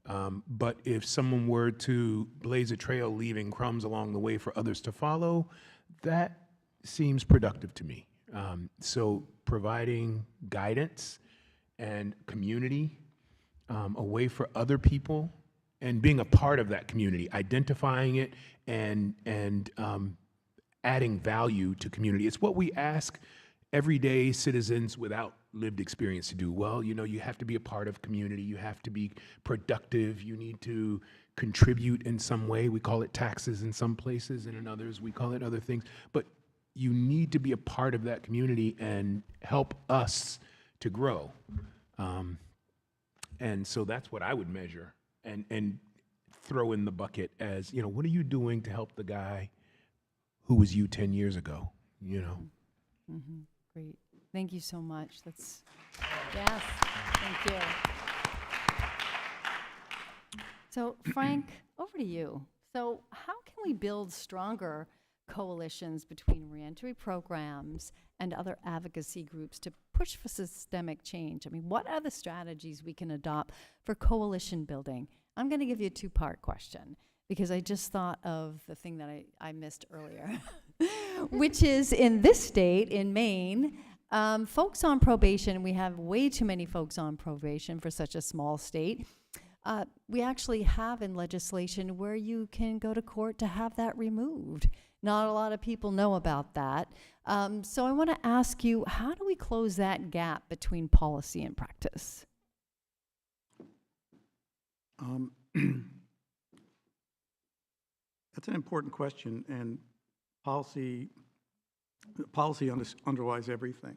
But if someone were to blaze a trail, leaving crumbs along the way for others to follow, that seems productive to me. So providing guidance and community, a way for other people, and being a part of that community, identifying it and adding value to community. It's what we ask everyday citizens without lived experience to do. Well, you know, you have to be a part of community. You have to be productive. You need to contribute in some way. We call it taxes in some places, and in others we call it other things. But you need to be a part of that community and help us to grow. And so that's what I would measure and throw in the bucket as, you know, what are you doing to help the guy who was you 10 years ago, you know? Mm-hmm. Great. Thank you so much. That's, yes, thank you. So Frank, over to you. So how can we build stronger coalitions between reentry programs and other advocacy groups to push for systemic change? I mean, what are the strategies we can adopt for coalition building? I'm going to give you a two-part question because I just thought of the thing that I missed earlier, which is in this state, in Maine, folks on probation, we have way too many folks on probation for such a small state. We actually have in legislation where you can go to court to have that removed. Not a lot of people know about that. So I want to ask you, how do we close that gap between policy and practice? That's an important question, and policy underlies everything,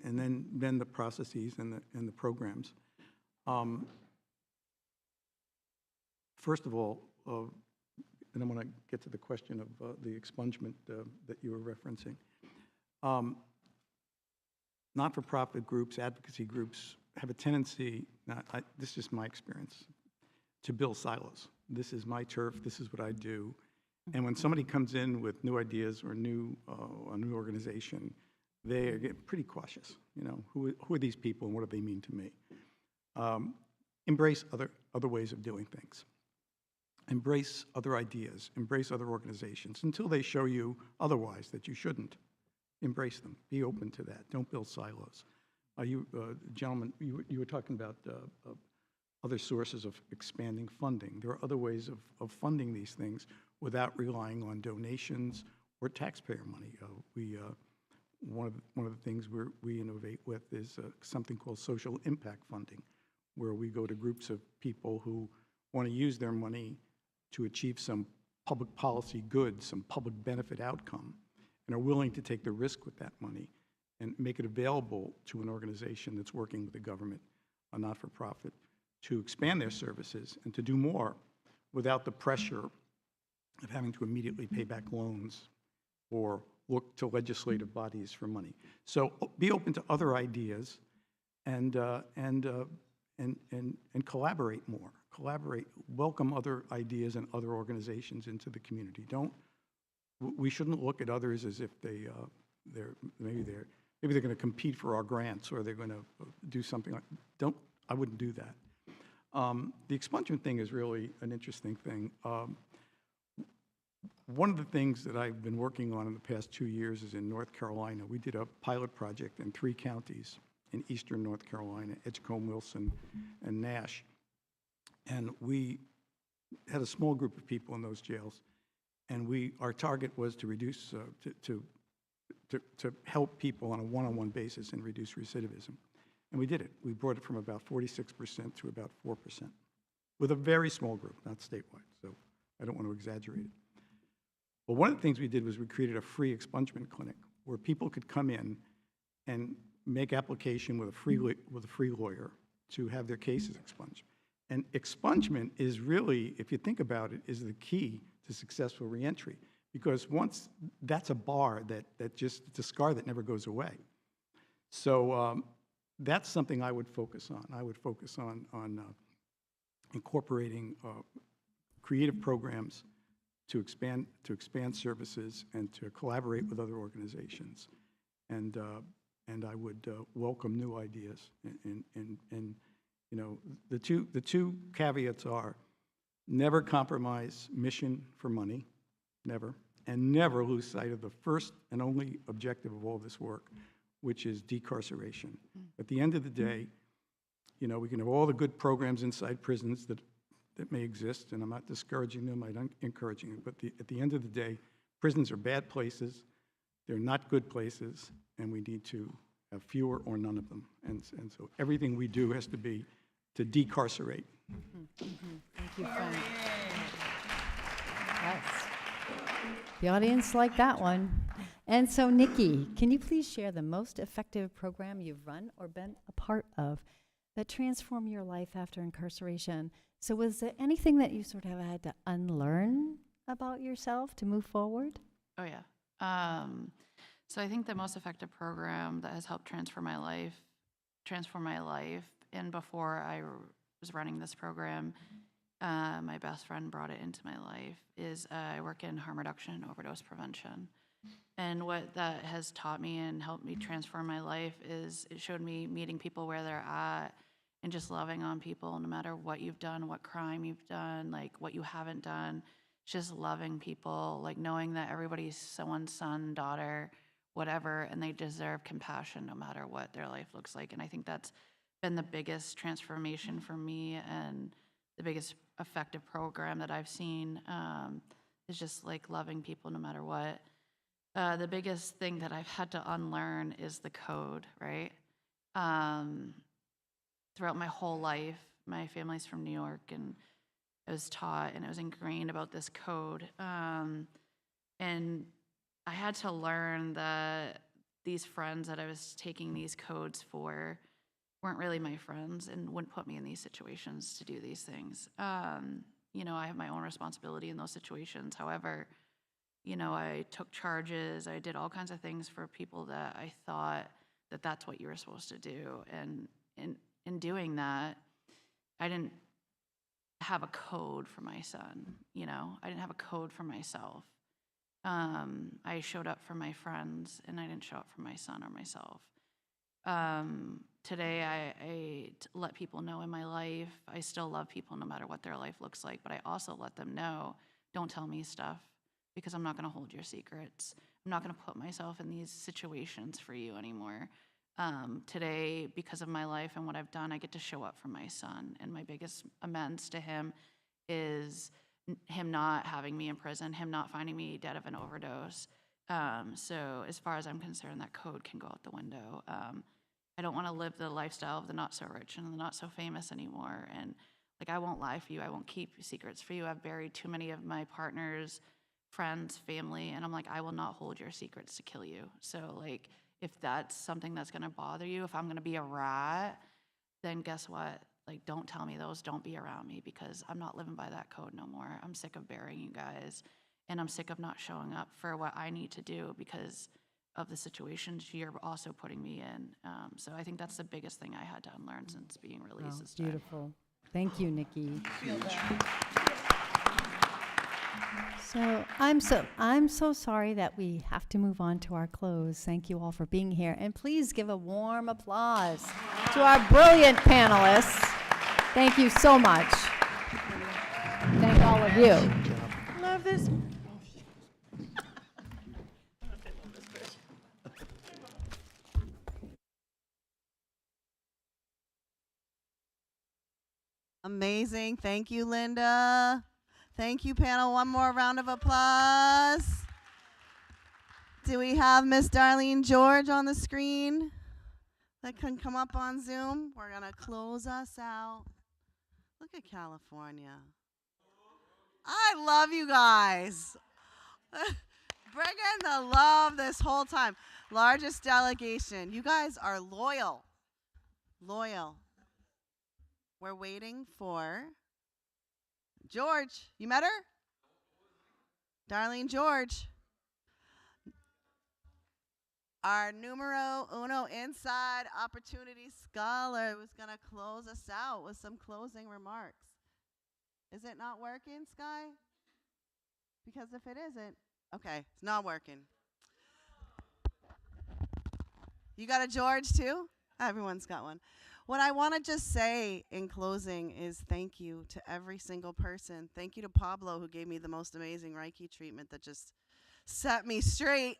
and then the processes and the programs. First of all, and I want to get to the question of the expungement that you were referencing. Not-for-profit groups, advocacy groups have a tendency, this is just my experience, to build silos. This is my turf, this is what I do. And when somebody comes in with new ideas or a new organization, they get pretty cautious. You know, who are these people and what do they mean to me? Embrace other ways of doing things. Embrace other ideas, embrace other organizations until they show you otherwise that you shouldn't. Embrace them, be open to that, don't build silos. Gentlemen, you were talking about other sources of expanding funding. There are other ways of funding these things without relying on donations or taxpayer money. One of the things we innovate with is something called social impact funding, where we go to groups of people who want to use their money to achieve some public policy good, some public benefit outcome, and are willing to take the risk with that money and make it available to an organization that's working with the government, a not-for-profit, to expand their services and to do more without the pressure of having to immediately pay back loans or look to legislative bodies for money. So be open to other ideas and collaborate more. Collaborate, welcome other ideas and other organizations into the community. We shouldn't look at others as if maybe they're going to compete for our grants or they're going to do something like. I wouldn't do that. The expungement thing is really an interesting thing. One of the things that I've been working on in the past 2 years is in North Carolina. We did a pilot project in 3 counties in eastern North Carolina, Edgecombe, Wilson, and Nash. And we had a small group of people in those jails, and our target was to reduce, to help people on a one-on-one basis and reduce recidivism. And we did it. We brought it from about 46% to about 4%, with a very small group, not statewide, so I don't want to exaggerate it. But one of the things we did was we created a free expungement clinic where people could come in and make application with a free lawyer to have their cases expunged. And expungement is really, if you think about it, is the key to successful reentry, because once that's a bar that just, it's a scar that never goes away. So that's something I would focus on. I would focus on incorporating creative programs to expand services and to collaborate with other organizations. And I would welcome new ideas. And you know, the two caveats are never compromise mission for money, never, and never lose sight of the first and only objective of all this work, which is decarceration. At the end of the day, you know, we can have all the good programs inside prisons that may exist, and I'm not discouraging them, I'm encouraging it, but at the end of the day, prisons are bad places, they're not good places, and we need to have fewer or none of them. And so everything we do has to be to decarcerate. Thank you, Frank. Yes. The audience liked that one. And so, Nikki, can you please share the most effective program you've run or been a part of that transformed your life after incarceration? So was there anything that you sort of had to unlearn about yourself to move forward? Oh, yeah. So I think the most effective program that has helped transform my life, and before I was running this program, my best friend brought it into my life, is I work in harm reduction and overdose prevention. And what that has taught me and helped me transform my life is it showed me meeting people where they're at and just loving on people no matter what you've done, what crime you've done, like what you haven't done, just loving people, like knowing that everybody's someone's son, daughter, whatever, and they deserve compassion no matter what their life looks like. And I think that's been the biggest transformation for me and the biggest effective program that I've seen, is just like loving people no matter what. The biggest thing that I've had to unlearn is the code, right? Throughout my whole life, my family's from New York, and I was taught and I was ingrained about this code. And I had to learn that these friends that I was taking these codes for weren't really my friends and wouldn't put me in these situations to do these things. You know, I have my own responsibility in those situations. However, you know, I took charges, I did all kinds of things for people that I thought that that's what you were supposed to do. And in doing that, I didn't have a code for my son, you know? I didn't have a code for myself. I showed up for my friends, and I didn't show up for my son or myself. Today, I let people know in my life, I still love people no matter what their life looks like, but I also let them know, don't tell me stuff, because I'm not going to hold your secrets. I'm not going to put myself in these situations for you anymore. Today, because of my life and what I've done, I get to show up for my son, and my biggest amends to him is him not having me in prison, him not finding me dead of an overdose. So as far as I'm concerned, that code can go out the window. I don't want to live the lifestyle of the not so rich and the not so famous anymore. And like, I won't lie for you. I won't keep secrets for you. I've buried too many of my partners, friends, family, and I'm like, I will not hold your secrets to kill you. So like, if that's something that's going to bother you, if I'm going to be a rat, then guess what? Like, don't tell me those. Don't be around me, because I'm not living by that code no more. I'm sick of burying you guys, and I'm sick of not showing up for what I need to do because of the situations you're also putting me in. So I think that's the biggest thing I had to unlearn since being released this time. Beautiful. Thank you, Nikki. So I'm so sorry that we have to move on to our close. Thank you all for being here, and please give a warm applause to our brilliant panelists. Thank you so much. Thank all of you. Love this. Amazing. Thank you, Linda. Thank you, panel. One more round of applause. Do we have Miss Darlene George on the screen that can come up on Zoom? We're going to close us out. Look at California. I love you guys. Bringing the love this whole time. Largest delegation. You guys are loyal. Loyal. We're waiting for George. You met her? Darlene George. Our numero uno inside opportunity scholar was going to close us out with some closing remarks. Is it not working, Sky? Because if it isn't, okay, it's not working. You got a George too? Everyone's got one. What I want to just say in closing is thank you to every single person. Thank you to Pablo, who gave me the most amazing Reiki treatment that just set me straight.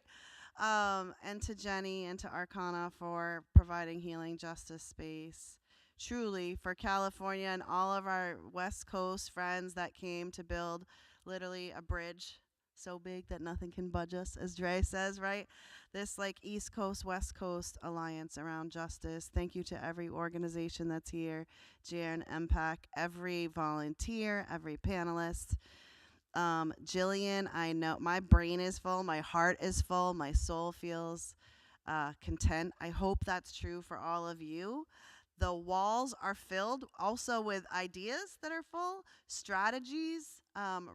And to Jenny and to Arcana for providing healing justice space. Truly, for California and all of our West Coast friends that came to build literally a bridge so big that nothing can budge us, as Dre says, right? This like East Coast, West Coast alliance around justice. Thank you to every organization that's here, Jaren, MPAC, every volunteer, every panelist. Jillian, I know my brain is full, my heart is full, my soul feels content. I hope that's true for all of you. The walls are filled also with ideas that are full, strategies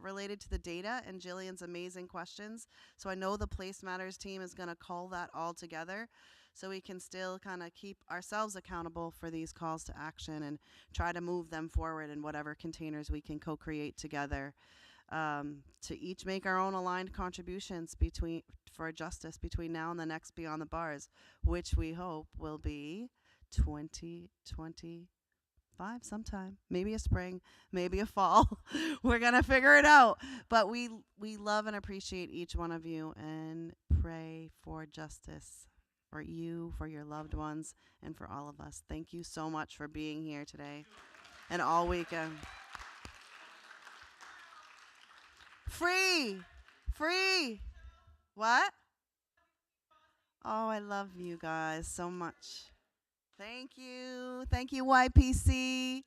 related to the data and Jillian's amazing questions. So I know the Place Matters team is going to call that all together so we can still kind of keep ourselves accountable for these calls to action and try to move them forward in whatever containers we can co-create together. To each make our own aligned contributions for justice between now and the next Beyond the Bars, which we hope will be 2025 sometime, maybe a spring, maybe a fall. We're gonna figure it out. But we love and appreciate each one of you and pray for justice for you, for your loved ones, and for all of us. Thank you so much for being here today and all weekend. Free. What? Oh, I love you guys so much. Thank you, YPC.